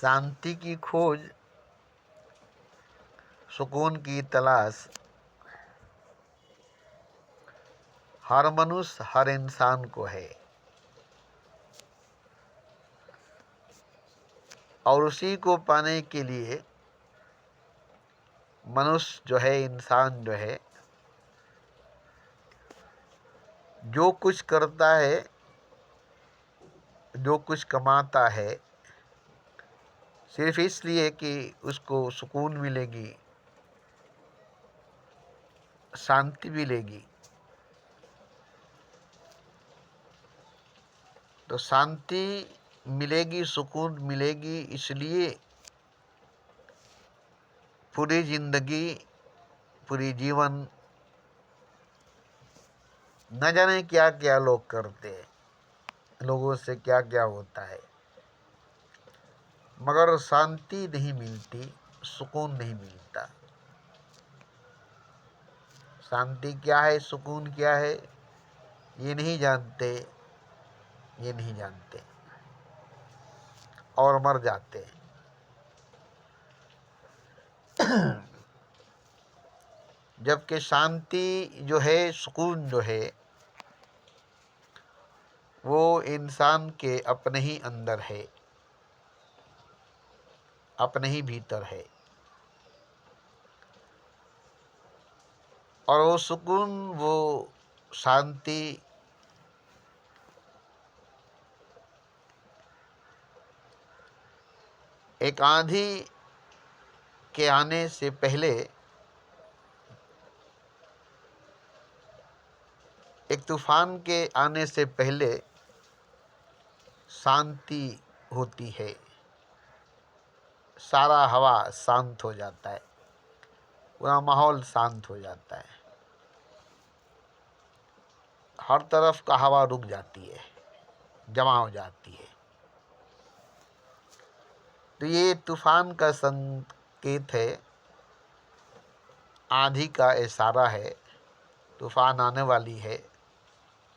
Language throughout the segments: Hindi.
शांति की खोज, सुकून की तलाश हर मनुष्य, हर इंसान को है। और उसी को पाने के लिए मनुष्य जो है, इंसान जो है, जो कुछ करता है, जो कुछ कमाता है, सिर्फ इसलिए कि उसको सुकून मिलेगी, शांति मिलेगी। तो शांति मिलेगी, सुकून मिलेगी, इसलिए पूरी जिंदगी, पूरी जीवन न जाने क्या क्या लोग करते हैं, लोगों से क्या क्या होता है, मगर शांति नहीं मिलती, सुकून नहीं मिलता। शांति क्या है, सुकून क्या है, ये नहीं जानते, ये नहीं जानते और मर जाते हैं। जबकि शांति जो है, सुकून जो है, वो इंसान के अपने ही अंदर है, अपने ही भीतर है। और वो सुकून, वो शांति एक आंधी के आने से पहले, एक तूफान के आने से पहले शांति होती है। सारा हवा शांत हो जाता है, पूरा माहौल शांत हो जाता है, हर तरफ का हवा रुक जाती है, जमा हो जाती है। तो ये तूफान का संकेत है, आंधी का इशारा है। तूफान आने वाली है,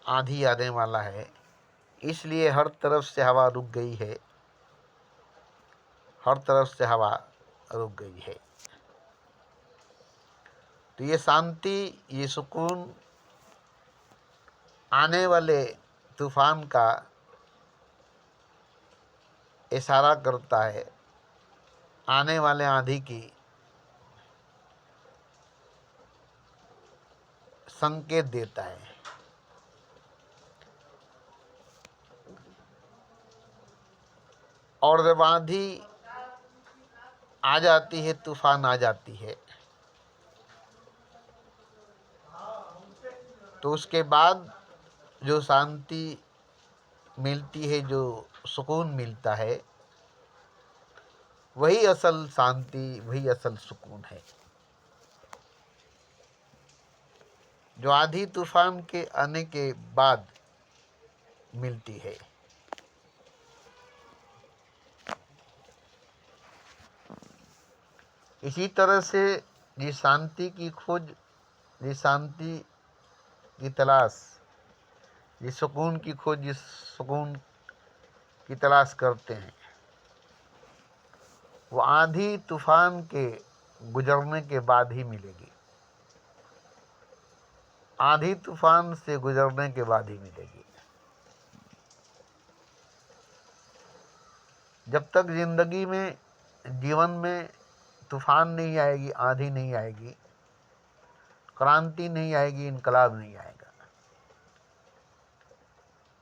आंधी आने वाला है, इसलिए हर तरफ से हवा रुक गई है, हर तरफ से हवा रुक गई है। तो ये शांति, ये सुकून आने वाले तूफान का इशारा करता है, आने वाले आंधी की संकेत देता है। और जब आंधी आ जाती है, तूफान आ जाती है, तो उसके बाद जो शांति मिलती है, जो सुकून मिलता है, वही असल शांति, वही असल सुकून है, जो आंधी तूफान के आने के बाद मिलती है। इसी तरह से ये शांति की खोज, ये शांति की तलाश, ये सुकून की खोज, जिस सुकून की तलाश करते हैं, वो आंधी तूफान के गुजरने के बाद ही मिलेगी। आंधी तूफान से गुजरने के बाद ही मिलेगी। जब तक जिंदगी में, जीवन में तूफान नहीं आएगी, आंधी नहीं आएगी, क्रांति नहीं आएगी, इनकलाब नहीं आएगा,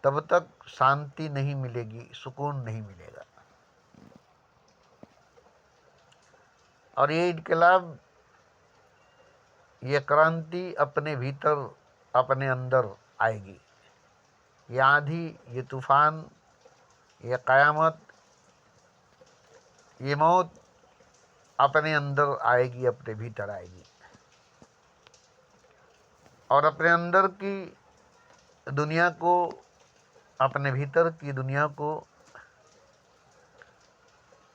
तब तक शांति नहीं मिलेगी, सुकून नहीं मिलेगा। और ये इनकलाब, ये क्रांति अपने भीतर, अपने अंदर आएगी। ये आंधी, ये तूफान, ये क़यामत, ये मौत अपने अंदर आएगी, अपने भीतर आएगी। और अपने अंदर की दुनिया को, अपने भीतर की दुनिया को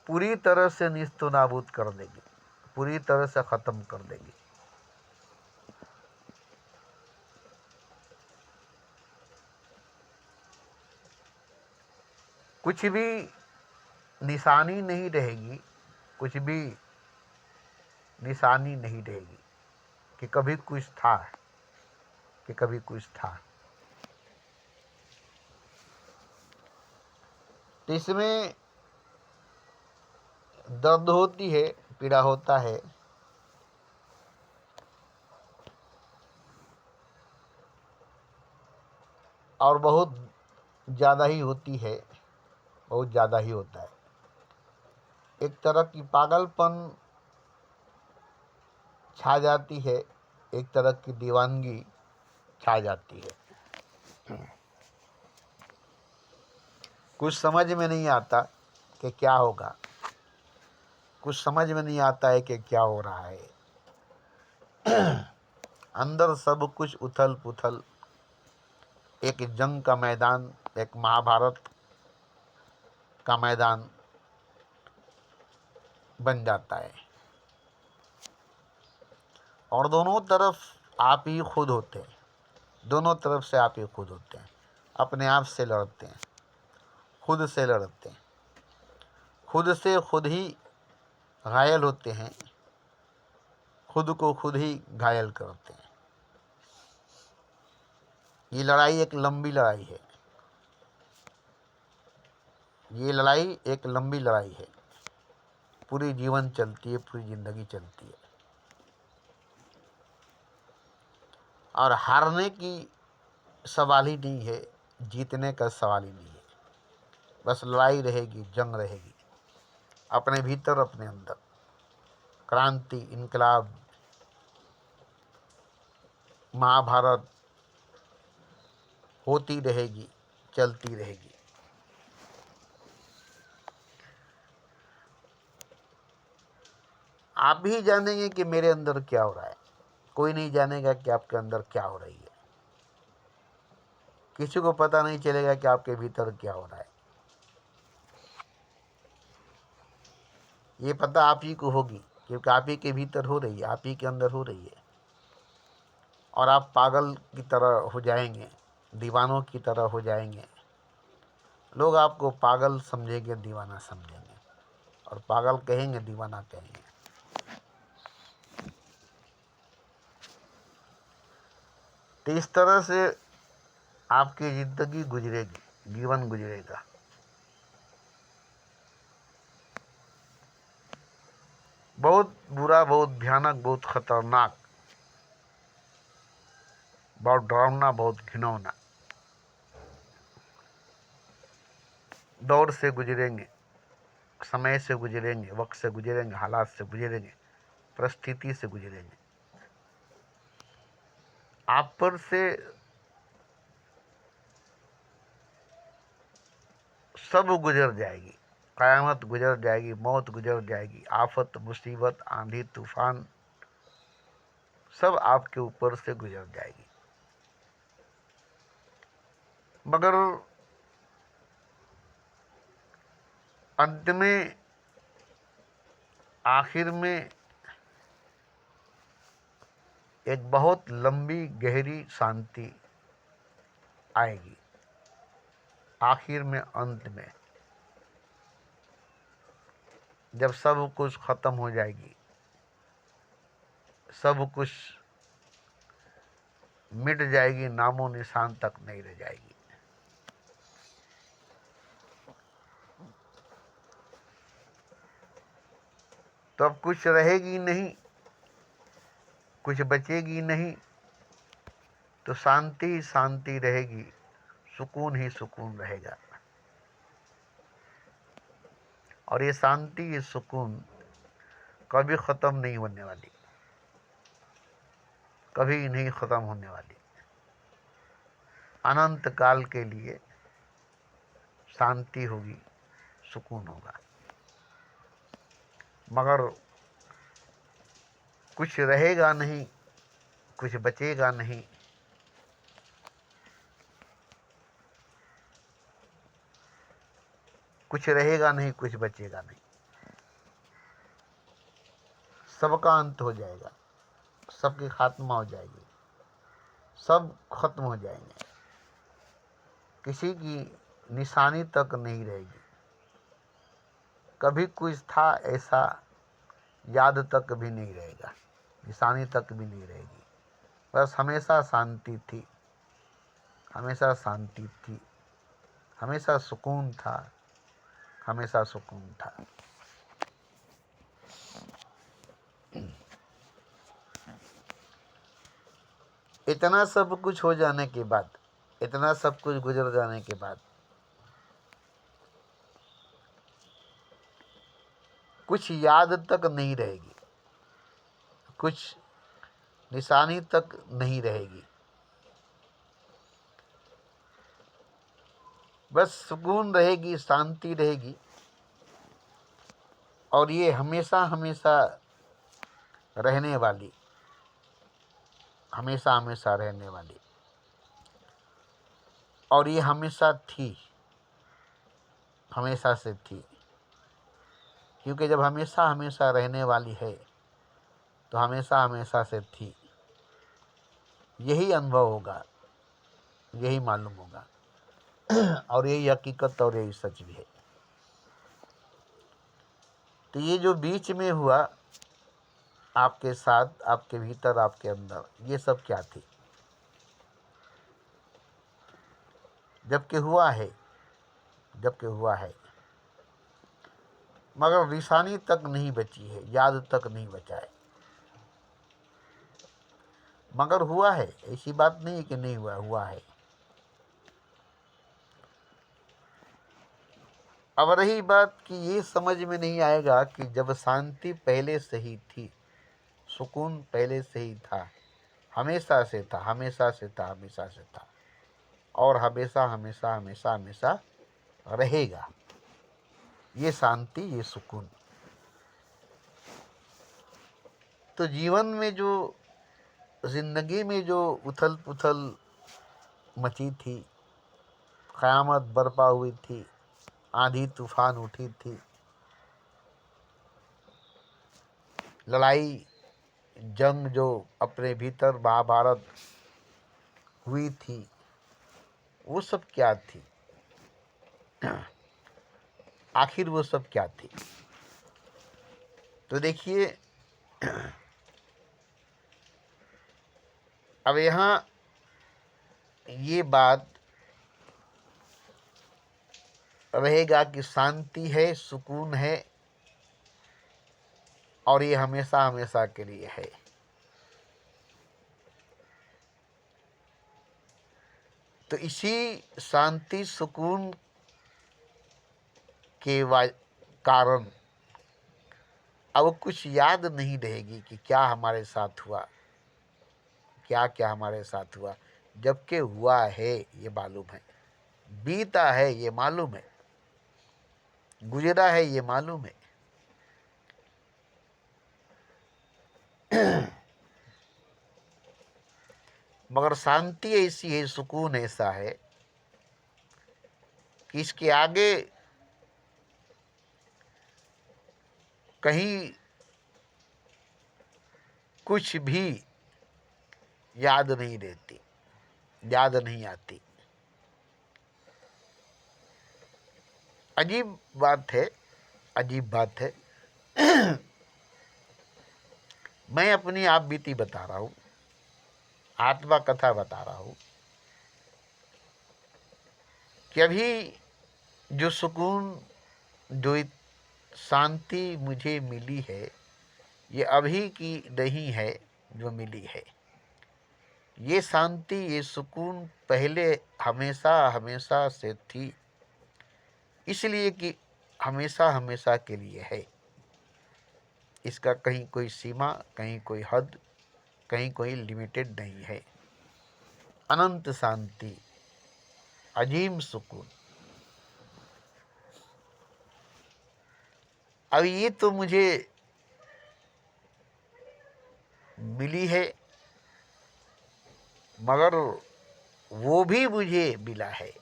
पूरी तरह से निस्तो नाबूद कर देगी, पूरी तरह से ख़त्म कर देगी। कुछ भी निशानी नहीं रहेगी, कुछ भी निशानी नहीं रहेगी कि कभी कुछ था, कि कभी कुछ था। तो इसमें दर्द होती है, पीड़ा होता है, और बहुत ज़्यादा ही होती है, बहुत ज़्यादा ही होता है। एक तरह की पागलपन छा जाती है, एक तरह की दीवानगी छा जाती है। कुछ समझ में नहीं आता कि क्या होगा, कुछ समझ में नहीं आता है कि क्या हो रहा है। अंदर सब कुछ उथल पुथल, एक जंग का मैदान, एक महाभारत का मैदान बन जाता है, और दोनों तरफ आप ही खुद होते हैं, दोनों तरफ से आप ही खुद होते हैं, अपने आप से लड़ते हैं, खुद से लड़ते हैं, खुद से खुद ही घायल होते हैं, खुद को खुद ही घायल करते हैं। ये लड़ाई एक लंबी लड़ाई है, ये लड़ाई एक लंबी लड़ाई है, पूरी जीवन चलती है, पूरी ज़िंदगी चलती है। और हारने की सवाल ही नहीं है, जीतने का सवाल ही नहीं है। बस लड़ाई रहेगी, जंग रहेगी, अपने भीतर, अपने अंदर। क्रांति, इनकलाब, महाभारत होती रहेगी, चलती रहेगी। आप ही जानेंगे कि मेरे अंदर क्या हो रहा है, कोई नहीं जानेगा कि आपके अंदर क्या हो रही है। किसी को पता नहीं चलेगा कि आपके भीतर क्या हो रहा है। ये पता आप ही को होगी, क्योंकि आप ही के भीतर हो रही है, आप ही के अंदर हो रही है। और आप पागल की तरह हो जाएंगे, दीवानों की तरह हो जाएंगे। लोग आपको पागल समझेंगे, दीवाना समझेंगे, और पागल कहेंगे, दीवाना कहेंगे। तो इस तरह से आपकी ज़िंदगी गुजरेगी, जीवन गुजरेगा। बहुत बुरा, बहुत भयानक, बहुत खतरनाक, बहुत डरावना, बहुत घिनौना दौर से गुजरेंगे, समय से गुजरेंगे, वक्त से गुजरेंगे, हालात से गुजरेंगे, परिस्थिति से गुजरेंगे। आप पर से सब गुजर जाएगी, क़यामत गुजर जाएगी, मौत गुजर जाएगी, आफत, मुसीबत, आंधी, तूफान सब आपके ऊपर से गुजर जाएगी। मगर अंत में, आखिर में एक बहुत लंबी गहरी शांति आएगी। आखिर में, अंत में, जब सब कुछ खत्म हो जाएगी, सब कुछ मिट जाएगी, नामो निशान तक नहीं रह जाएगी। तो अब कुछ रहेगी नहीं, कुछ बचेगी नहीं, तो शांति ही शांति रहेगी, सुकून ही सुकून रहेगा। और ये शांति, ये सुकून कभी ख़त्म नहीं होने वाली, कभी नहीं ख़त्म होने वाली। अनंत काल के लिए शांति होगी, सुकून होगा। मगर कुछ रहेगा नहीं, कुछ बचेगा नहीं। कुछ रहेगा नहीं, कुछ बचेगा नहीं। सबका अंत हो जाएगा, सबकी खात्मा हो जाएगी, सब खत्म हो जाएंगे, किसी की निशानी तक नहीं रहेगी। कभी कुछ था ऐसा याद तक भी नहीं रहेगा, निशानी तक भी नहीं रहेगी। बस हमेशा शांति थी, हमेशा शांति थी, हमेशा सुकून था, हमेशा सुकून था। इतना सब कुछ हो जाने के बाद, इतना सब कुछ गुजर जाने के बाद कुछ याद तक नहीं रहेगी, कुछ निशानी तक नहीं रहेगी। बस सुकून रहेगी, शांति रहेगी, और ये हमेशा हमेशा रहने वाली, हमेशा हमेशा रहने वाली, और ये हमेशा थी, हमेशा से थी। क्योंकि जब हमेशा हमेशा रहने वाली है तो हमेशा हमेशा से थी। यही अनुभव होगा, यही मालूम होगा, और यही हकीकत और यही सच भी है। तो ये जो बीच में हुआ आपके साथ, आपके भीतर, आपके अंदर, ये सब क्या थी? जबकि हुआ है, जबकि हुआ है, मगर निशानी तक नहीं बची है, याद तक नहीं बचा है। मगर हुआ है, ऐसी बात नहीं है कि नहीं हुआ, हुआ है। अब रही बात कि ये समझ में नहीं आएगा कि जब शांति पहले से ही थी, सुकून पहले से ही था, हमेशा से था, हमेशा से था, हमेशा से था, और हमेशा हमेशा हमेशा हमेशा रहेगा, ये शांति, ये सुकून। तो जीवन में जो, जिंदगी में जो उथल पुथल मची थी, क़यामत बरपा हुई थी, आंधी तूफान उठी थी, लड़ाई जंग जो अपने भीतर महाभारत हुई थी, वो सब क्या थी? आखिर वो सब क्या थी? तो देखिए, अब यहाँ ये बात रहेगा कि शांति है, सुकून है, और ये हमेशा हमेशा के लिए है। तो इसी शांति सुकून के कारण अब कुछ याद नहीं रहेगी कि क्या हमारे साथ हुआ, क्या क्या हमारे साथ हुआ। जबकि हुआ है ये मालूम है, बीता है ये मालूम है, गुजरा है ये मालूम है। मगर शांति ऐसी है, सुकून ऐसा है कि इसके आगे कहीं कुछ भी याद नहीं रहती, याद नहीं आती। अजीब बात है, अजीब बात है। मैं अपनी आप बीती बता रहा हूँ, आत्मा कथा बता रहा हूँ कि अभी जो सुकून, जो शांति मुझे मिली है, ये अभी की नहीं है जो मिली है। ये शांति, ये सुकून पहले हमेशा हमेशा से थी, इसलिए कि हमेशा हमेशा के लिए है। इसका कहीं कोई सीमा, कहीं कोई हद, कहीं कोई लिमिटेड नहीं है। अनंत शांति, अजीम सुकून। अब ये तो मुझे मिली है, मगर वो भी मुझे मिला है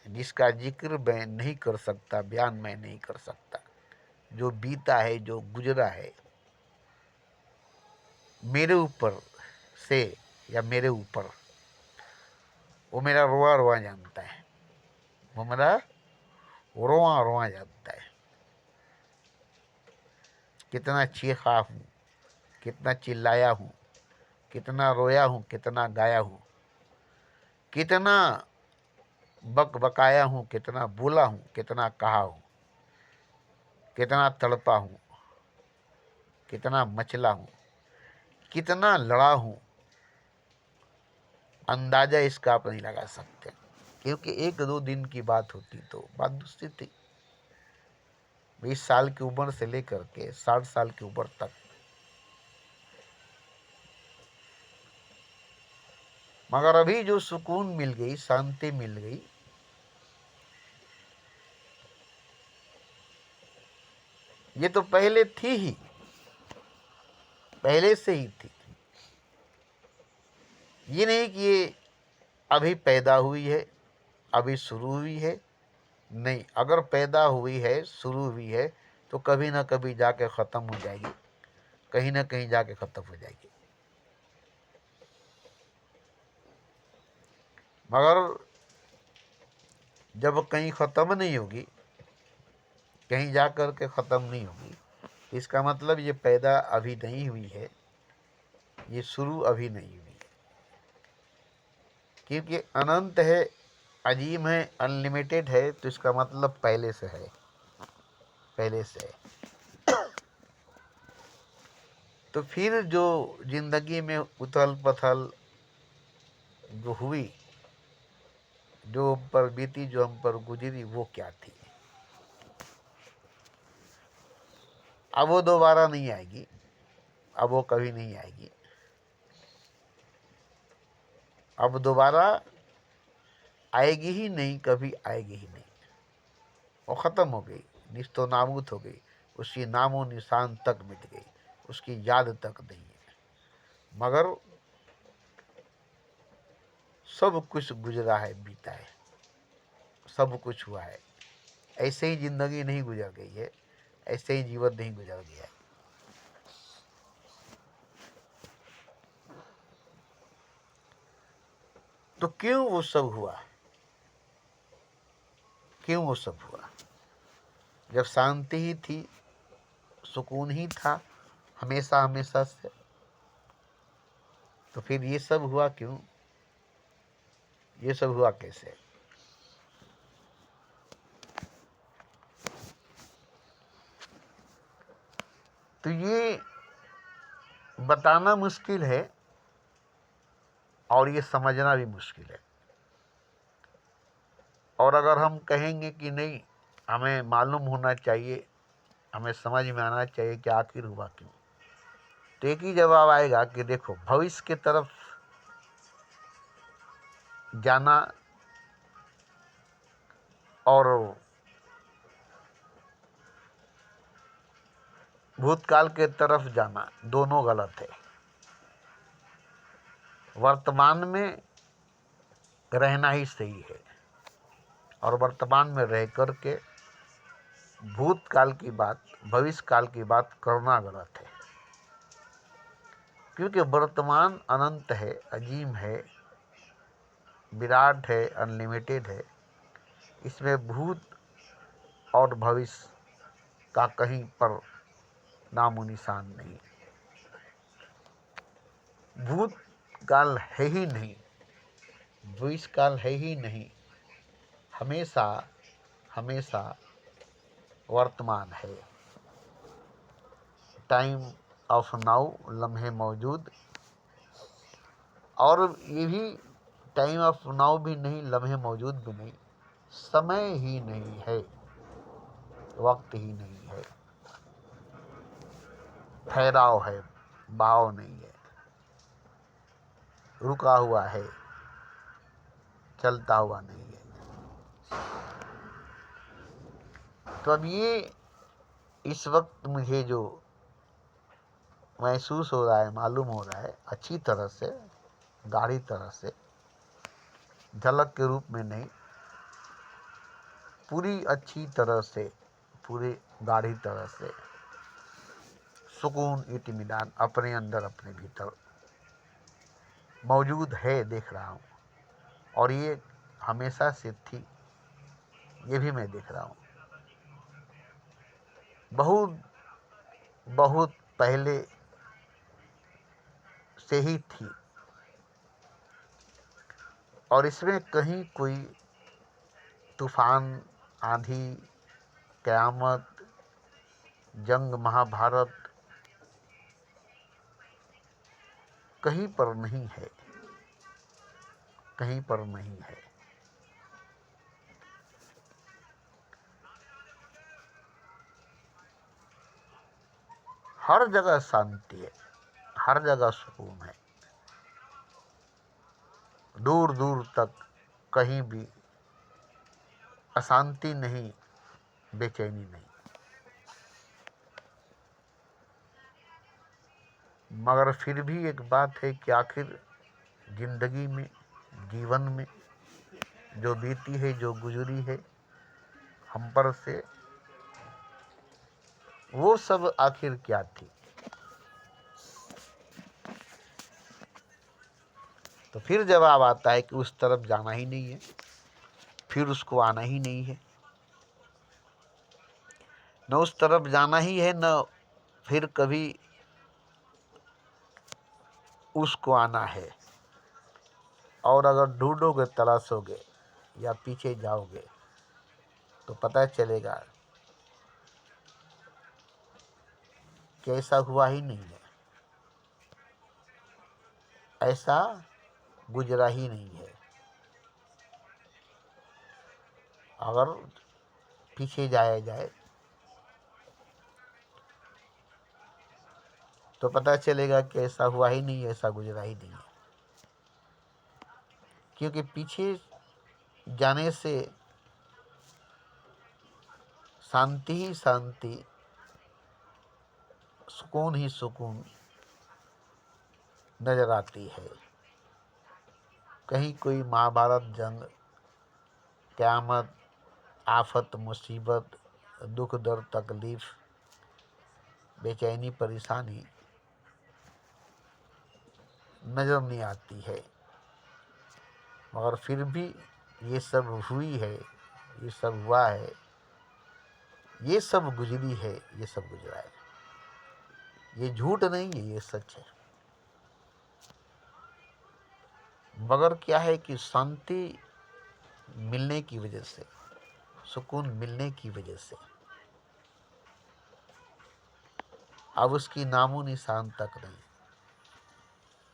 जिसका जिक्र मैं नहीं कर सकता, बयान मैं नहीं कर सकता। जो बीता है, जो गुजरा है मेरे ऊपर से या मेरे ऊपर, वो मेरा रोआ रोआ जानता है, वो मेरा रोआ रोआ जानता है। कितना चीखा हूँ, कितना चिल्लाया हूँ, कितना रोया हूँ, कितना गाया हूँ, कितना बकबकाया हूँ, कितना बोला हूँ, कितना कहा हूँ, कितना तड़पा हूँ, कितना मचला हूँ, कितना लड़ा हूँ, अंदाजा इसका आप नहीं लगा सकते। क्योंकि 1-2 दिन की बात होती तो बात दूसरी थी। 20 साल की उम्र से लेकर के 60 साल की उम्र तक, मगर अभी जो सुकून मिल गई, शांति मिल गई, ये तो पहले थी ही, पहले से ही थी। ये नहीं कि ये अभी पैदा हुई है, अभी शुरू हुई है। नहीं, अगर पैदा हुई है, शुरू हुई है, तो कभी ना कभी जाके ख़त्म हो जाएगी, कहीं ना कहीं जाके ख़त्म हो जाएगी। मगर जब कहीं ख़त्म नहीं होगी, कहीं जा कर के ख़त्म नहीं होगी, इसका मतलब ये पैदा अभी नहीं हुई है, ये शुरू अभी नहीं हुई है। क्योंकि अनंत है, अजीम है, अनलिमिटेड है, तो इसका मतलब पहले से है, पहले से है। तो फिर जो जिंदगी में उथल पथल जो हुई, जो हम पर बीती, जो हम पर गुजरी, वो क्या थी? अब वो दोबारा नहीं आएगी, अब वो कभी नहीं आएगी। अब दोबारा आएगी ही नहीं, कभी आएगी ही नहीं। वो ख़त्म हो गई, निस्तो नाबूद हो गई, उसकी नामो निशान तक मिट गई, उसकी याद तक नहीं है। मगर सब कुछ गुजरा है, बीता है, सब कुछ हुआ है। ऐसे ही जिंदगी नहीं गुजर गई है, ऐसे ही जीवन नहीं गुजर गया है। तो क्यों वो सब हुआ? क्यों वो सब हुआ? जब शांति ही थी, सुकून ही था हमेशा हमेशा से, तो फिर ये सब हुआ क्यों? ये सब हुआ कैसे? तो ये बताना मुश्किल है और ये समझना भी मुश्किल है। और अगर हम कहेंगे कि नहीं, हमें मालूम होना चाहिए, हमें समझ में आना चाहिए कि आखिर हुआ क्यों, तो एक ही जवाब आएगा कि देखो, भविष्य की तरफ जाना और भूतकाल के तरफ जाना दोनों गलत है। वर्तमान में रहना ही सही है, और वर्तमान में रह कर के भूतकाल की बात, भविष्य काल की बात करना गलत है। क्योंकि वर्तमान अनंत है, अजीम है, विराट है, अनलिमिटेड है। इसमें भूत और भविष्य का कहीं पर नामो निशान नहीं। भूत काल है ही नहीं, भविष्य काल है ही नहीं, हमेशा हमेशा वर्तमान है। टाइम ऑफ नाउ, लम्हे मौजूद। और ये भी टाइम ऑफ नाउ भी नहीं, लम्हे मौजूद भी नहीं, समय ही नहीं है, वक्त ही नहीं है, ठहराव है, भाव नहीं है, रुका हुआ है, चलता हुआ नहीं है। तो अब ये इस वक्त मुझे जो महसूस हो रहा है, मालूम हो रहा है, अच्छी तरह से, गाढ़ी तरह से, झलक के रूप में नहीं, पूरी अच्छी तरह से, पूरी गाढ़ी तरह से सुकून, इत्मीनान अपने अंदर, अपने भीतर मौजूद है, देख रहा हूँ। और ये हमेशा से थी, ये भी मैं देख रहा हूँ। बहुत बहुत पहले से ही थी और इसमें कहीं कोई तूफान, आंधी, क़यामत, जंग, महाभारत कहीं पर नहीं है, कहीं पर नहीं है। हर जगह शांति है, हर जगह सुकून है। दूर दूर तक कहीं भी अशांति नहीं, बेचैनी नहीं। मगर फिर भी एक बात है कि आखिर जिंदगी में, जीवन में जो बीती है, जो गुजरी है हम पर से, वो सब आखिर क्या थी। तो फिर जवाब आता है कि उस तरफ जाना ही नहीं है, फिर उसको आना ही नहीं है। न उस तरफ जाना ही है, न फिर कभी उसको आना है। और अगर ढूंढोगे, तलाशोगे या पीछे जाओगे तो पता चलेगा कि ऐसा हुआ ही नहीं है, ऐसा गुजरा ही नहीं है। अगर पीछे जाया जाए तो पता चलेगा कि ऐसा हुआ ही नहीं, ऐसा गुजरा ही नहीं है। क्योंकि पीछे जाने से शांति ही शांति, सुकून ही सुकून नजर आती है। कहीं कोई महाभारत, जंग, क़यामत, आफत, मुसीबत, दुख, दर्द, तकलीफ, बेचैनी, परेशानी नजर नहीं आती है। मगर फिर भी ये सब हुई है, ये सब हुआ है, ये सब गुजरी है, ये सब गुजरा है। ये झूठ नहीं है, ये सच है। मगर क्या है कि शांति मिलने की वजह से, सुकून मिलने की वजह से अब उसकी नामो निशान तक नहीं,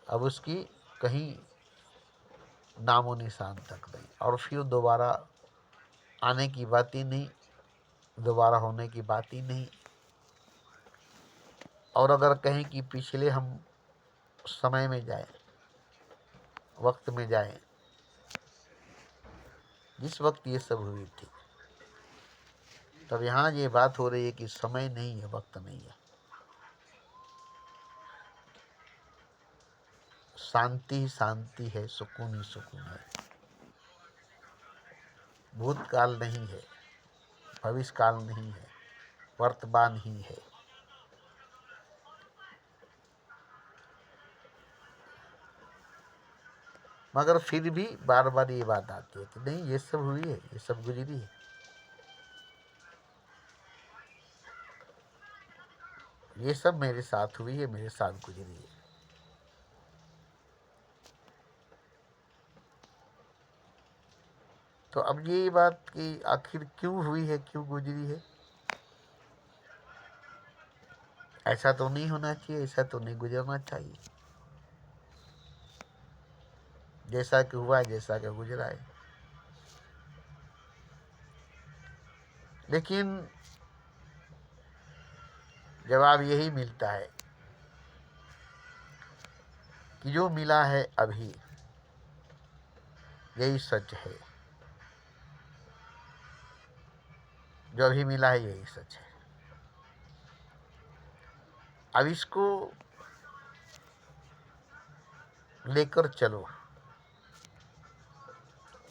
अब उसकी कहीं नामो निशान तक नहीं। और फिर दोबारा आने की बात ही नहीं, दोबारा होने की बात ही नहीं। और अगर कहें कि पिछले हम समय में जाए, वक्त में जाए, जिस वक्त ये सब हुई थी, तब यहाँ ये बात हो रही है कि समय नहीं है, वक्त नहीं है, शांति ही शांति है, सुकून ही सुकून है। भूतकाल नहीं है, भविष्यकाल नहीं है, वर्तमान ही है। मगर फिर भी बार बार ये बात आती है कि नहीं, ये सब हुई है, ये सब गुजरी है, ये सब मेरे साथ हुई है, मेरे साथ गुजरी है। तो अब ये बात कि आखिर क्यों हुई है, क्यों गुजरी है, ऐसा तो नहीं होना चाहिए, ऐसा तो नहीं गुजरना चाहिए। जैसा कि हुआ है, जैसा कि गुजरा है। लेकिन जवाब यही मिलता है कि जो मिला है अभी, यही सच है। जो अभी मिला है यही सच है। अब इसको लेकर चलो,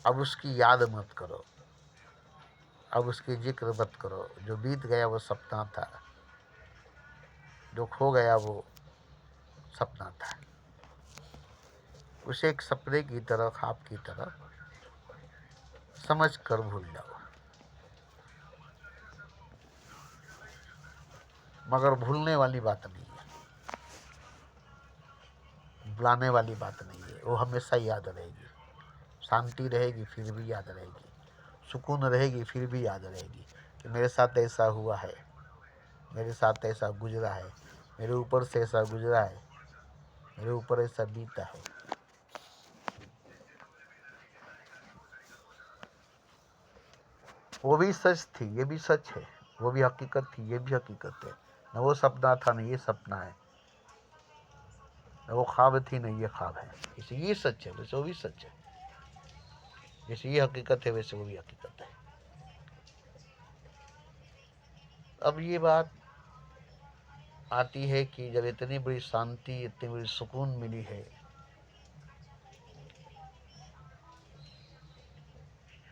अब उसकी याद मत करो, अब उसकी जिक्र मत करो। जो बीत गया वो सपना था, जो खो गया वो सपना था। उसे एक सपने की तरह, ख्वाब की तरह समझ कर भूल जाओ। मगर भूलने वाली बात नहीं है, भुलाने वाली बात नहीं है, वो हमेशा याद रहेगी। शांति रहेगी फिर भी याद रहेगी, सुकून रहेगी फिर भी याद रहेगी कि मेरे साथ ऐसा हुआ है, मेरे साथ ऐसा गुजरा है, मेरे ऊपर से ऐसा गुजरा है, मेरे ऊपर ऐसा बीता है। वो भी सच थी, ये भी सच है, वो भी हकीकत थी, ये भी हकीकत है। न वो सपना था, न ये सपना है, न वो ख्वाब थी, न ये ख्वाब है। इसे ये सच है, वैसे वो भी सच है। जैसे ये हकीकत है वैसे वो भी हकीकत है। अब ये बात आती है कि जब इतनी बड़ी शांति, इतनी बड़ी सुकून मिली है,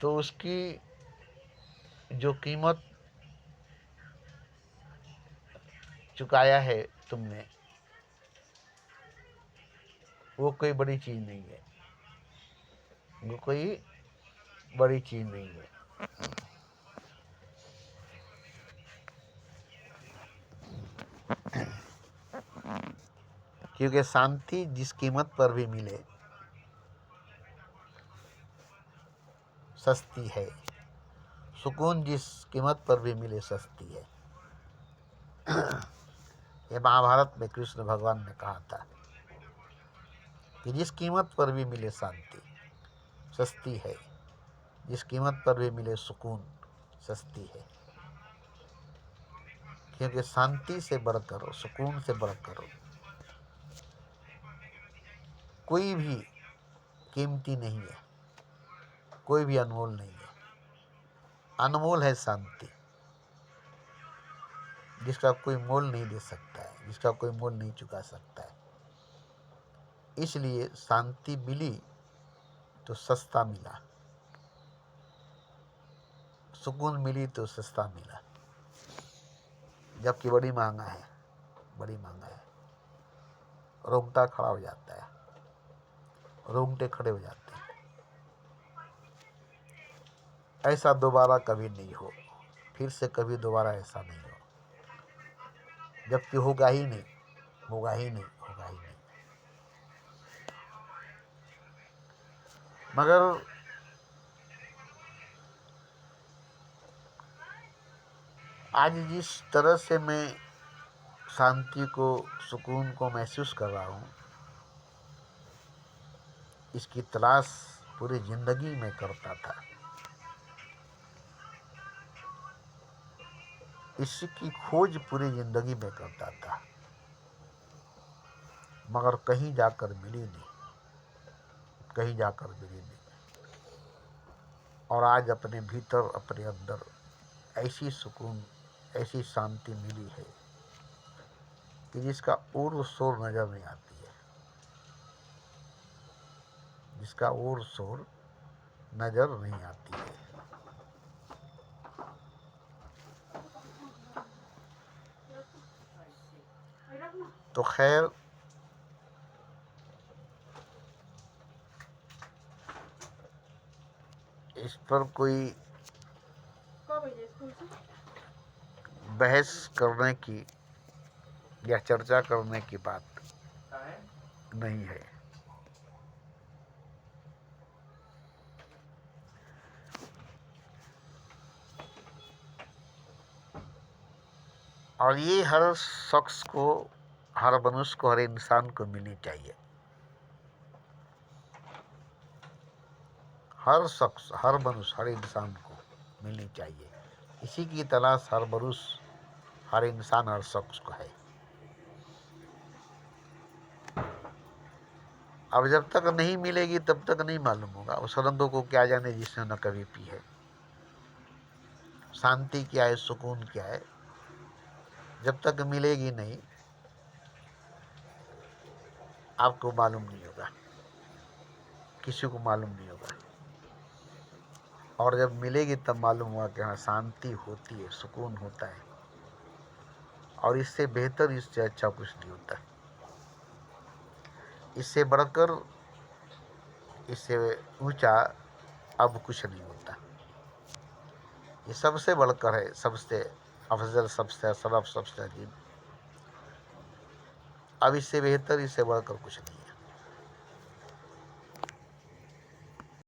तो उसकी जो कीमत चुकाया है तुमने, वो कोई बड़ी चीज नहीं है, वो कोई बड़ी चीज नहीं है। क्योंकि शांति जिस कीमत पर भी मिले सस्ती है, सुकून जिस कीमत पर भी मिले सस्ती है। ये महाभारत में कृष्ण भगवान ने कहा था कि जिस कीमत पर भी मिले शांति सस्ती है, जिस कीमत पर भी मिले सुकून सस्ती है। क्योंकि शांति से बढ़कर, सुकून से बढ़कर कोई भी कीमती नहीं है, कोई भी अनमोल नहीं है। अनमोल है शांति, जिसका कोई मोल नहीं दे सकता है, जिसका कोई मोल नहीं चुका सकता है। इसलिए शांति मिली तो सस्ता मिला, सुकून मिली तो सस्ता मिला, जबकि बड़ी महंगा है, बड़ी महंगा है। रोंगटा खड़ा हो जाता है, रोंगटे खड़े हो जाते हैं। ऐसा दोबारा कभी नहीं हो, फिर से कभी दोबारा ऐसा नहीं हो, जबकि होगा ही नहीं, होगा ही नहीं, होगा ही नहीं। मगर आज जिस तरह से मैं शांति को, सुकून को महसूस कर रहा हूँ, इसकी तलाश पूरी जिंदगी में करता था, इसकी खोज पूरी जिंदगी में करता था, मगर कहीं जाकर मिली नहीं, कहीं जाकर मिली नहीं। और आज अपने भीतर, अपने अंदर ऐसी सुकून, ऐसी शांति मिली है कि जिसका और शोर नजर नहीं आती है, जिसका और शोर नजर नहीं आती है। तो खैर, इस पर कोई बहस करने की या चर्चा करने की बात नहीं है। और ये हर शख्स को, हर मनुष्य को, हर इंसान को मिलनी चाहिए। हर शख्स, हर मनुष्य, हर इंसान को मिलनी चाहिए। इसी की तलाश हर मनुष्य, हर इंसान, हर शख्स को है। अब जब तक नहीं मिलेगी तब तक नहीं मालूम होगा। उस रंगों को क्या जाने जिसने न कभी पी है। शांति क्या है, सुकून क्या है, जब तक मिलेगी नहीं आपको मालूम नहीं होगा, किसी को मालूम नहीं होगा। और जब मिलेगी तब मालूम होगा कि हाँ, शांति होती है, सुकून होता है। और इससे बेहतर, इससे अच्छा कुछ नहीं होता है। इससे बढ़कर, इससे ऊंचा अब कुछ नहीं होता। ये सबसे बढ़कर है, सबसे अफजल सबसे अशरफ सबसे अजीब। अब इससे बेहतर इससे बढ़कर कुछ नहीं।